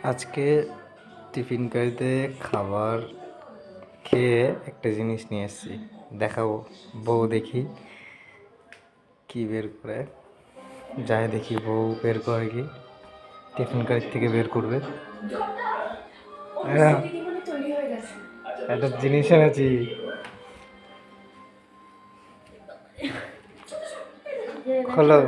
আজকে টিফিন গাড়িতে খাবার খেয়ে একটা জিনিস নিয়ে এসেছি, দেখাবো। বউ দেখি কি বের করে, যাই দেখি বউ বের করে কি টিফিন গাড়ি থেকে বের করবে। একটা জিনিস এনেছি। খোলো।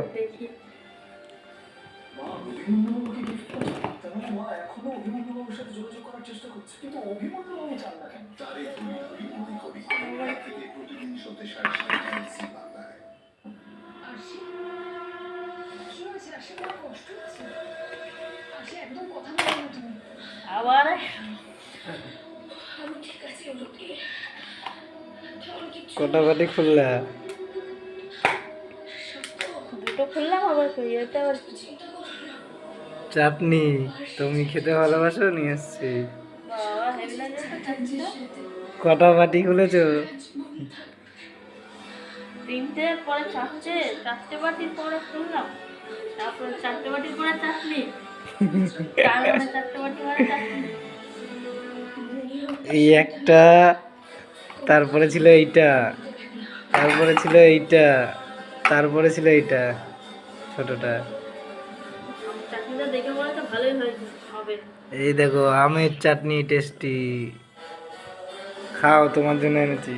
আবার কটা বাটি খুললা? দুটো খুললাম, আবার এটা আবার চাটনি তুমি খেতে ভালোবাসো, নিয়ে এসছি। বাবা হেভি লাগে তো। কটা বাটি খুলেছো? তিনটে পরে চারটে বাটির পরে খুললাম, তারপরে চারটে বাটির পরে চাটনি, তার মানে চারটে বাটি পরে চাটনি। এই একটা, তারপরে ছিল এইটা, তারপরে ছিল এইটা, তারপরে ছিল এইটা ছোটটা। চাটনিটা দেখে মনে তো ভালোই হয়েছে হবে। এই দেখো আমের চাটনি, টেস্টি। খাও, তোমার জন্য এনেছি।